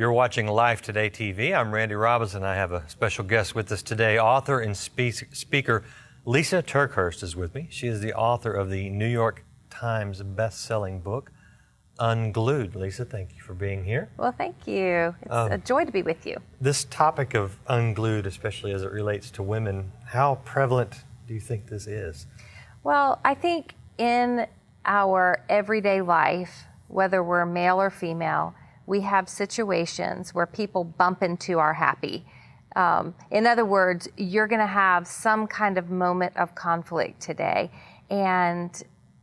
You're watching Life Today TV. I'm Randy Robison. I have a special guest with us today. Author and speaker Lysa TerKeurst is with me. She is the author of the New York Times best-selling book, Unglued. Lysa, thank you for being here. Well, thank you. It's a joy to be with you. This topic of unglued, especially as it relates to women, how prevalent do you think this is? Well, I think in our everyday life, whether we're male or female, we have situations where people bump into our happy. In other words, you're going to have some kind of moment of conflict today. And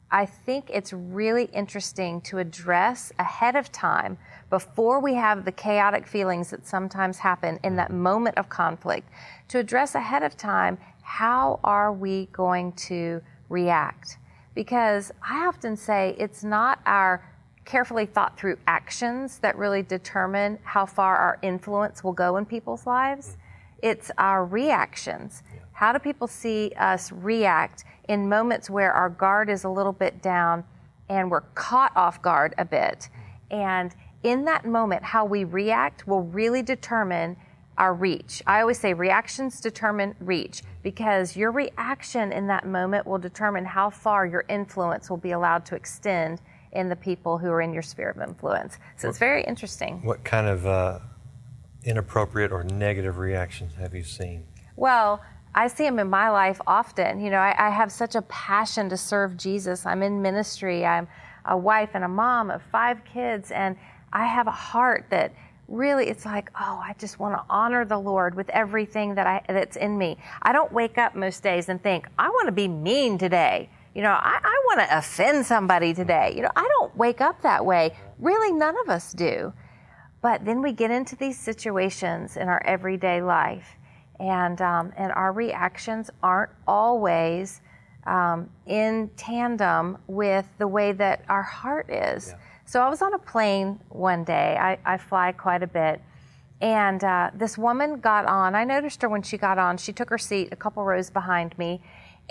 I think it's really interesting to address ahead of time, before we have the chaotic feelings that sometimes happen in that moment of conflict, to address ahead of time, how are we going to react? Because I often say it's not our carefully thought through actions that really determine how far our influence will go in people's lives. It's our reactions. How do people see us react in moments where our guard is a little bit down and we're caught off guard a bit? And in that moment, how we react will really determine our reach. I always say reactions determine reach, because your reaction in that moment will determine how far your influence will be allowed to extend in the people who are in your sphere of influence. So it's very interesting. What kind of inappropriate or negative reactions have you seen? Well, I see them in my life often. You know, I have such a passion to serve Jesus. I'm in ministry. I'm a wife and a mom of 5 kids, and I have a heart that really, it's like, oh, I just want to honor the Lord with everything that's in me. I don't wake up most days and think, I want to be mean today. You know, I want to offend somebody today. You know, I don't wake up that way. Really, none of us do. But then we get into these situations in our everyday life, and our reactions aren't always in tandem with the way that our heart is. Yeah. So I was on a plane one day. I fly quite a bit. And this woman got on. I noticed her when she got on. She took her seat a couple rows behind me,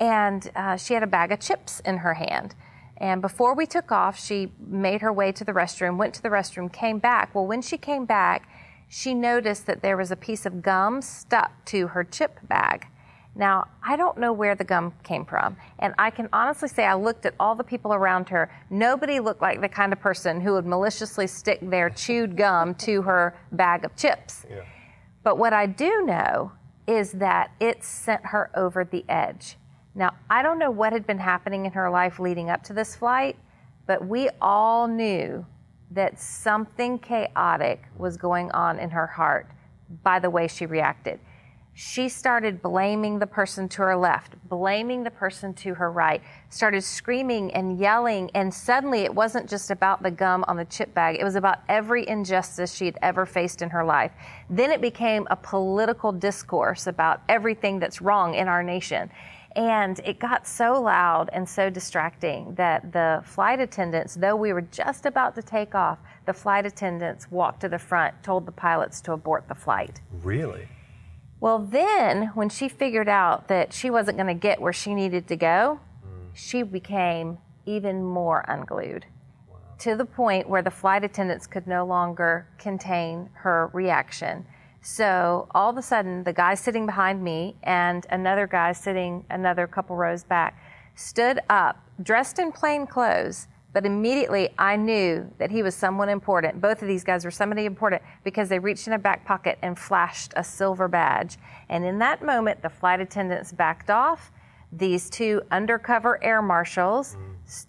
and she had a bag of chips in her hand. And before we took off, she made her way to the restroom, went to the restroom, came back. Well, when she came back, she noticed that there was a piece of gum stuck to her chip bag. Now, I don't know where the gum came from, and I can honestly say I looked at all the people around her. Nobody looked like the kind of person who would maliciously stick their chewed gum to her bag of chips. Yeah. But what I do know is that it sent her over the edge. Now, I don't know what had been happening in her life leading up to this flight, but we all knew that something chaotic was going on in her heart by the way she reacted. She started blaming the person to her left, blaming the person to her right, started screaming and yelling, and suddenly it wasn't just about the gum on the chip bag, it was about every injustice she had ever faced in her life. Then it became a political discourse about everything that's wrong in our nation. And it got so loud and so distracting that the flight attendants, though we were just about to take off, the flight attendants walked to the front, told the pilots to abort the flight. Really? Well, then, when she figured out that she wasn't going to get where she needed to go, she became even more unglued, to the point where the flight attendants could no longer contain her reaction. So all of a sudden, the guy sitting behind me and another guy sitting another couple rows back stood up, dressed in plain clothes, but immediately I knew that he was someone important. Both of these guys were somebody important because they reached in a back pocket and flashed a silver badge. And in that moment, the flight attendants backed off. These 2 undercover air marshals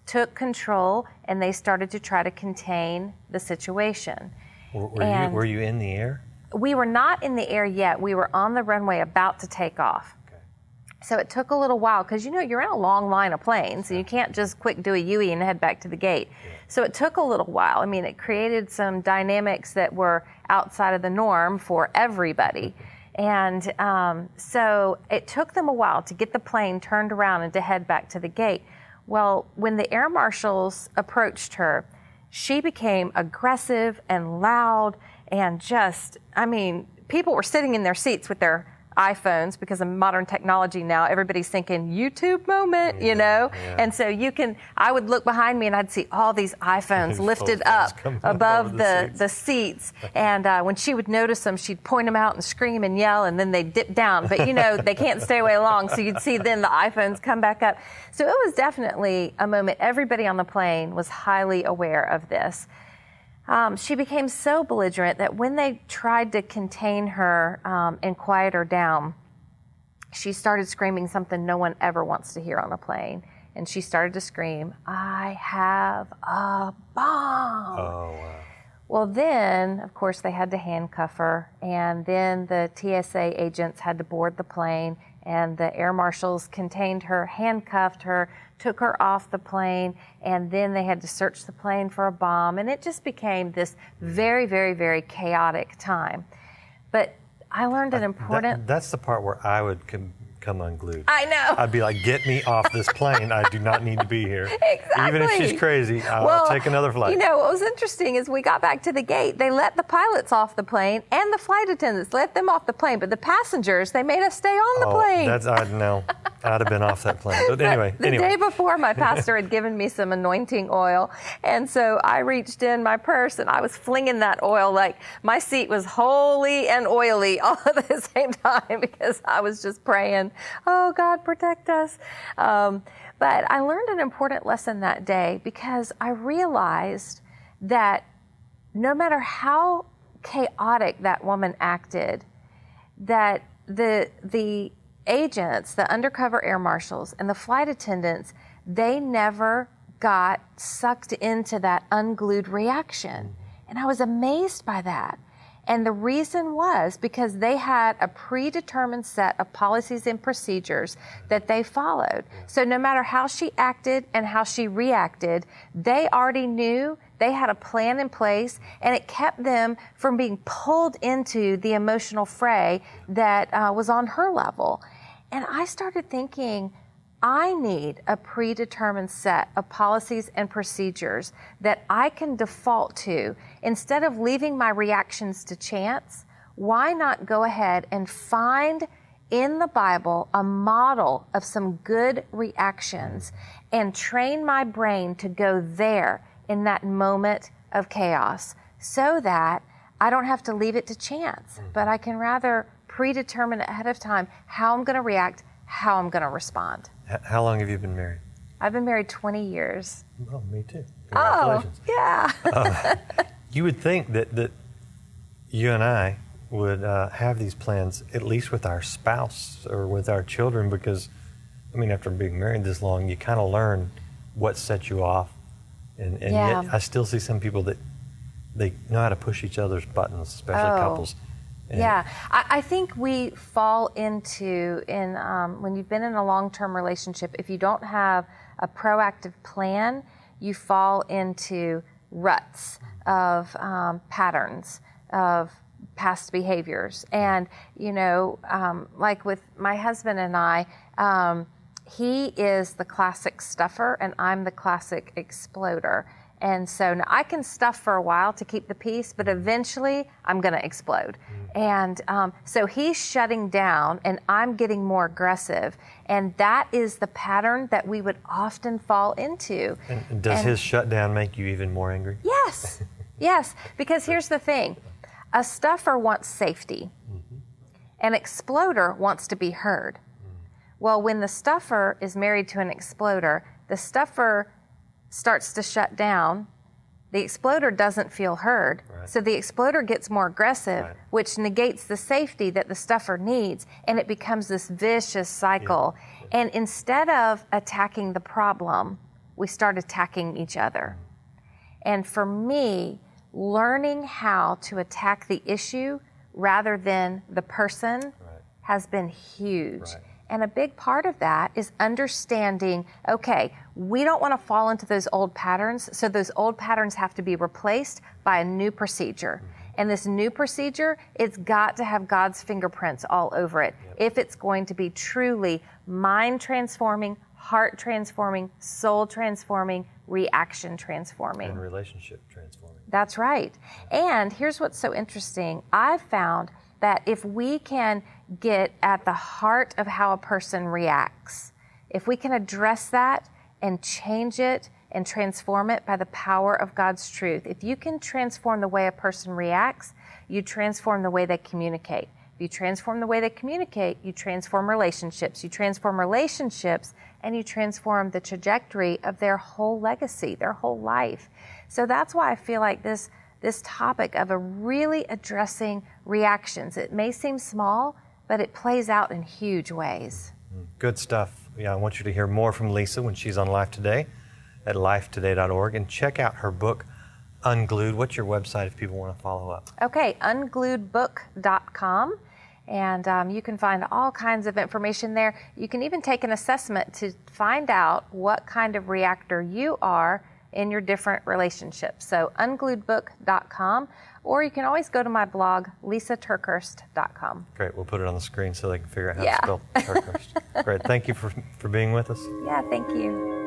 took control, and they started to try to contain the situation. Were you in the air? We were not in the air yet. We were on the runway about to take off. Okay. So it took a little while, because you know you're in a long line of planes, and you can't just quick do a U-E and head back to the gate. Yeah. So it took a little while. I mean, it created some dynamics that were outside of the norm for everybody. And so it took them a while to get the plane turned around and to head back to the gate. Well, when the air marshals approached her, she became aggressive and loud, and just, I mean, people were sitting in their seats with their iPhones because of modern technology now. Everybody's thinking YouTube moment, you know? Yeah. And so I would look behind me and I'd see all these iPhones lifted up above the seats. And when she would notice them, she'd point them out and scream and yell, and then they'd dip down. But, you know, they can't stay away long, so you'd see then the iPhones come back up. So it was definitely a moment. Everybody on the plane was highly aware of this. She became so belligerent that when they tried to contain her and quiet her down, she started screaming something no one ever wants to hear on a plane. And she started to scream, "I have a bomb." Oh, wow. Well, then, of course, they had to handcuff her, and then the TSA agents had to board the plane, and the air marshals contained her, handcuffed her, took her off the plane, and then they had to search the plane for a bomb, and it just became this very, very, very chaotic time. But I learned an important... That's the part where I would come unglued. I know. I'd be like, get me off this plane. I do not need to be here. Exactly. Even if she's crazy, I'll take another flight. You know, what was interesting is we got back to the gate. They let the pilots off the plane and the flight attendants let them off the plane. But the passengers, they made us stay on the plane. I'd have been off that plane. But anyway. The day before, my pastor had given me some anointing oil. And so I reached in my purse and I was flinging that oil like my seat was holy and oily all at the same time because I was just praying, "Oh, God, protect us." But I learned an important lesson that day because I realized that no matter how chaotic that woman acted, that the agents, the undercover air marshals, and the flight attendants, they never got sucked into that unglued reaction. And I was amazed by that. And the reason was because they had a predetermined set of policies and procedures that they followed. So no matter how she acted and how she reacted, they already knew they had a plan in place, and it kept them from being pulled into the emotional fray that was on her level. And I started thinking, I need a predetermined set of policies and procedures that I can default to. Instead of leaving my reactions to chance, why not go ahead and find in the Bible a model of some good reactions and train my brain to go there in that moment of chaos so that I don't have to leave it to chance, but I can rather predetermine ahead of time how I'm going to react, how I'm going to respond. How long have you been married? I've been married 20 years. Oh, me too. Congratulations. Oh, yeah. You would think that you and I would have these plans at least with our spouse or with our children because, I mean, after being married this long, you kind of learn what sets you off. And yet I still see some people that they know how to push each other's buttons, especially couples. Yeah, I think we fall into, when you've been in a long-term relationship, if you don't have a proactive plan, you fall into ruts of patterns of past behaviors. And, you know, like with my husband and I, he is the classic stuffer and I'm the classic exploder. And so now I can stuff for a while to keep the peace, but eventually I'm going to explode. And so he's shutting down and I'm getting more aggressive. And that is the pattern that we would often fall into. And does his shutdown make you even more angry? Yes. Yes. Because here's the thing. A stuffer wants safety. An exploder wants to be heard. Well, when the stuffer is married to an exploder, the stuffer starts to shut down, the exploder doesn't feel heard. Right. So the exploder gets more aggressive, right, which negates the safety that the stuffer needs, and it becomes this vicious cycle. Yeah. And instead of attacking the problem, we start attacking each other. And for me, learning how to attack the issue rather than the person, right, has been huge. Right. And a big part of that is understanding, okay, we don't want to fall into those old patterns, so those old patterns have to be replaced by a new procedure. And this new procedure, it's got to have God's fingerprints all over it if it's going to be truly mind transforming, heart transforming, soul transforming, reaction transforming. And relationship transforming. That's right. And here's what's so interesting. I've found that if we can get at the heart of how a person reacts. If we can address that and change it and transform it by the power of God's truth, if you can transform the way a person reacts, you transform the way they communicate. If you transform the way they communicate, you transform relationships. You transform relationships, and you transform the trajectory of their whole legacy, their whole life. So that's why I feel like this topic of a really addressing reactions, it may seem small, but it plays out in huge ways. Good stuff. Yeah, I want you to hear more from Lysa when she's on Life Today at lifetoday.org, and check out her book, Unglued. What's your website if people want to follow up? Okay, ungluedbook.com. And you can find all kinds of information there. You can even take an assessment to find out what kind of reactor you are in your different relationships. So ungluedbook.com, or you can always go to my blog, lysaterkeurst.com. Great. We'll put it on the screen so they can figure out how to spell TerKeurst. Great. Thank you for being with us. Yeah, thank you.